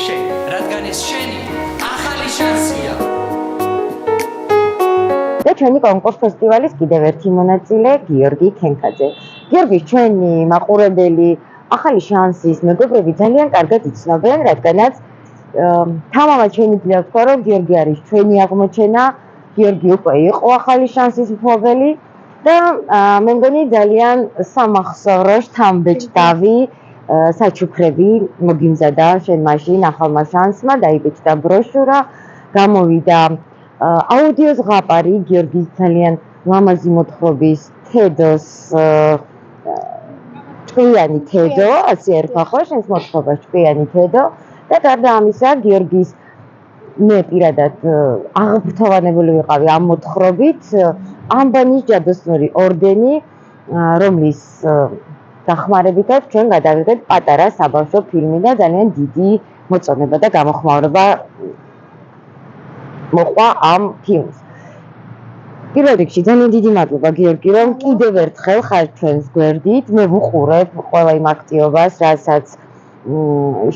შენ, რადგან ეს შენი ახალი შანსია. და ჩვენი კონკურს ფესტივალის კიდევ ერთი მონაწილე გიორგი ქენქაძე. გიორგი, ჩვენი მაყურებელი ახალი შანსის მეგობრები ძალიან კარგად იცნობენ, რადგანაც თამამად შეიძლება ვთქვა, რომ გიორგი არის ჩვენი აღმოჩენა, გიორგი უკვე იყო ახალი შანსის მფლობელი და მე მგონი ძალიან სამახსოვრო შთამბეჭდავი საჩუქრები მოგიმზადა შენ მაშინ ახალმა შანსმა, დაიბეჭდა ბროშურა, გამოვიდა აუდიო ზღაპარი გიორგის ძალიან ლამაზი მოთხრობის თედოს ჭკვიანი თედო, ასე ერქვა ხო შენს მოთხრობას ჭკვიანი თედო და გარდა ამისა გიორგის მე პირადად აღფრთოვანებული ვიყავი ამ მოთხრობით ამბანის ჯადოსნური ორდენი, რომლის დახმარებითაც ჩვენ გადავიღეთ პატარა საბავშვო ფილმი და ძალიან დიდი მოწონება და გამოხმაურება მოყვა ამ ფილმს. პირველ რიგში ძალიან დიდი მადლობა გიორგი, რომ კიდევ ერთხელ ხარ ჩვენს გვერდით. მე ვუყურებ ყველა იმ აქტივობას, რასაც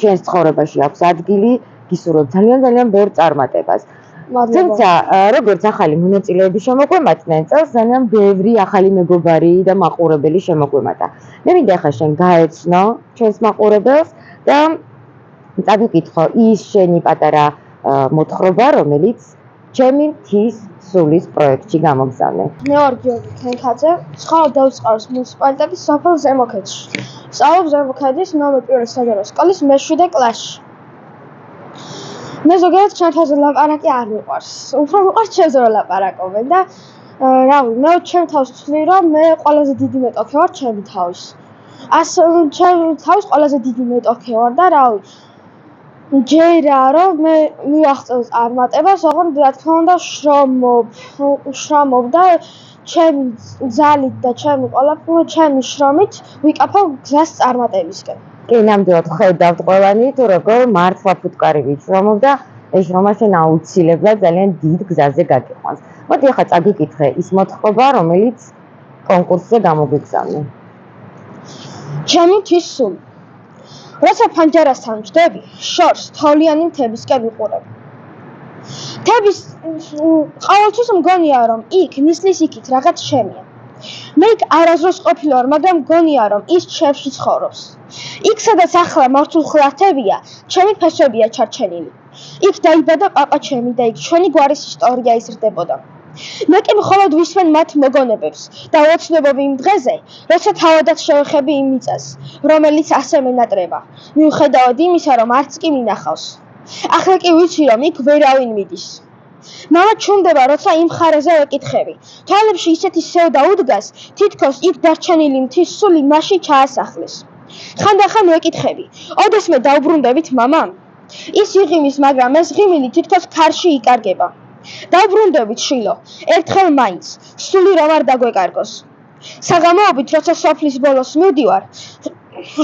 შენს ცხოვრებაში აქვს ადგილი, გისურვებ ძალიან ბევრ წარმატებას. თუმცა, როგორც ახალი მონაწილეები შემოგვემატნენ, წელს ძალიან ბევრი ახალი მეგობარი და მაყურებელი შემოგვემატა. მე მინდა ახლა შენ გაეცნო ჩვენს მაყურებელს და წაგიკითხო ის შენი პატარა მოთხრობა, რომელიც ჩემი მთის სულის პროექტში გამოგზავნე. მე ვარ გიორგი ქენქაძე, ცხოვრობ დაუწყაროს მუნიციპალიტეტის სოფელ ზემოქედში. სწავლობ ზემოქედის ნომერ 1 საჯარო სკოლის მე-7 კლასში. მე ზოგადად ჩემთან ლაპარაკი არ მიყვარს. უფრო მიყვარს ჩემზე ლაპარაკობენ და მე ჩემ თავს ვთვლი, რომ მე ყველაზე დიდი მეტოქე ვარ ჩემი თავის. ჩემი თავის ყველაზე დიდი მეტოქე ვარ და ჯერა რომ მე მივახწევს წარმატებას, ოღონდ რა თქმა უნდა შრომობ და ჩემი ძალით და ჩემი შრომით ვიკაფავ გზას წარმატებისკენ. კი, ნამდვილად ხედავთ ყველანი, თუ როგორ მართლა ფუტკარივით შრომობ და ეს შრომა შენ აუცილებლად ძალიან დიდ გზაზე გაგიყვანს. მოდი ახლა წაგიკითხე ის მოთხრობა, რომელიც კონკურსზე გამოგვიგზავნე. ჩემი მთის სული. როცა ფანჯარასთან ვჯდები, შორს თოვლიანი მთებისკენ ვიყურებ. მთების ყოველთვის მგონია, რომ იქ ნისლის იქით რაღაც შემია. მე იქ არასდროს ყოფილი ვარ, მაგრამ მგონია, რომ ის ჩემში ცხოვრობს. იქ, სადაც ახლა მართულხლართებია, ჩემი ფესვებია ჩარჩენილი. იქ დაიბადა პაპა ჩემი და იქ ჩვენი გვარის ისტორია იზრდებოდა. მე კი მხოლოდ ვისმენ მათ მოგონებებს და ოცნებობ იმ დღეზე, როცა თავადაც შევეხები იმ მიწას, რომელიც ასე მენატრება, მიუხედავად იმისა, რომ არც კი მინახავს. ახლა კი ვიცი, რომ იქ ვერავინ მიდის. მამა ჩუმდება, როცა იმ მხარეზე ვეკითხები. თვალებში ისეთი სევდა უდგას, თითქოს იქ დარჩენილი მთის სული მასში ჩაასახლეს. ხანდახან ვეკითხები, ოდეს მე დავბრუნდებით მამამ? ის იღიმის, მაგრამ ეს ღიმილი თითქოს ქარში იკარგება. დავბრუნდებით შილო, ერთხელ მაინც, სული რომ არ დაგვეკარგოს. საღამოობით, როცა სოფლის ბოლოს მივდივარ,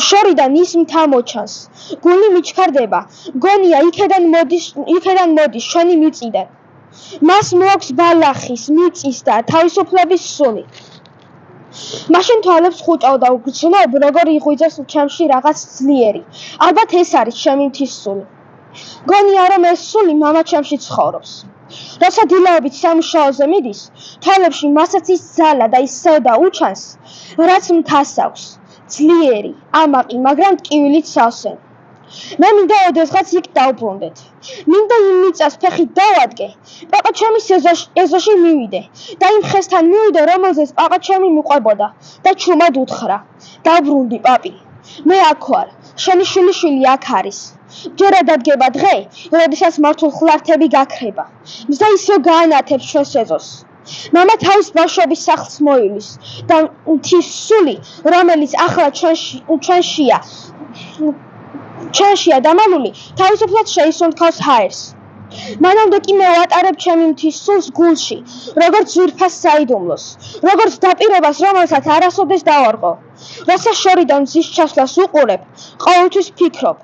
შორიდან ის მთა მოჩანს, გული მიჩქარდება, გონია იქედან მოდის ჩვენი მიწიდან. მას მოაქვს ბალახის, მიწის და თავისუფლების სული. მაშინ თვალებს ხუჭავ და ვგრძნობ, როგორ იღვიძებს ჩემში რაღაც ძლიერი. ალბათ ეს არის ჩემი მთის სული. გონია, რომ ეს სული მამა ჩემში ცხოვრობს. როცა დილაობით სამუშაოზე მიდის, თვალებში მასაც ის ძალა და ის სევდა უჩანს, რაც მთას აქვს. ძლიერი, ამაყი, მაგრამ ტკივილით სავსე. მე მინდა ოდესღაც იქ დავბრუნდეთ. მინდა იმ მიწას ფეხით დავადგე, პაპა ჩემის ეზოში მივიდე და იმ ხესთან მივიდე, რომელზეც პაპა ჩემი მიყვებოდა და ჩუმად უთხრა. დაბრუნდი, პაპი. მე აქ ვარ, შენი შვილიშვილი აქ არის. ჯერა დადგება დღე, როდესაც მართულხლართები გაქრება. მზა ისევ გაანათებს ჩვენს ეზოს. მამა თავის ბავშვობის სახლს მოივლის და მთის სული, რომელიც ახლა ჩვენშია დამალული, თავისუფლად შეისუნთქავს ჰაერს. მანამდე კი მე ვატარებ ჩემი მთის სულს გულში, როგორც ძვირფას საიდუმლოს, როგორც დაპირებას, რომელსაც არასოდეს დავარყო. როცა შორიდან მზის ჩასვლას უყურებ, ყოველთვის ვფიქრობ,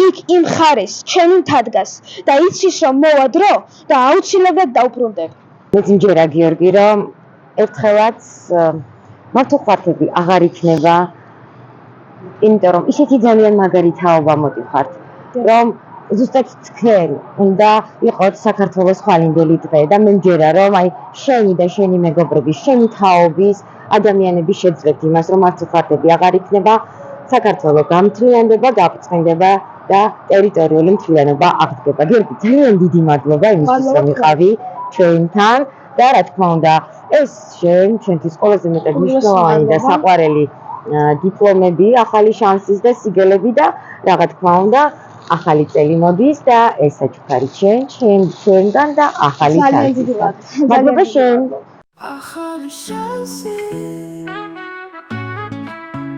იქ იმ მხარეს ჩემი მთა დგას და იცის, რომ მოვა დრო და აუცილებლად დავბრუნდებ. მეძინჯერა გიორგი, რომ ერთხელაც მართულხლართები აღარ იქნება, იმიტომ რომ ისეთი ძალიან მაგარი თაობა მოდიხართ, რომ ზუსტად თქვენ უნდა იყოთ საქართველოს ხვალინდელი დღე და მე მჯერა რომ აი შენი და შენი მეგობრების, შენი თაობის ადამიანების შეძლეთ იმას რომ არც ხარდები აღარ იქნება, საქართველო გამთლიანდება, გაბრწყინდება და ტერიტორიული მთლიანობა აღდგება. გიორგი, ძალიან დიდი მადლობა იმისთვის რომ იყავი ჩვენთან და რა თქმა უნდა ეს ჩვენთვის ყველაზე მეტად მნიშვნელოვანი და საყვარელი დიპლომები, ახალი შანსის და სიგელები და რა თქმა უნდა ახალი წელი მოდის და ეს საჩუქარი ჩვენგან და ახალი შანსი. მადლობა შენ. ახალი შანსი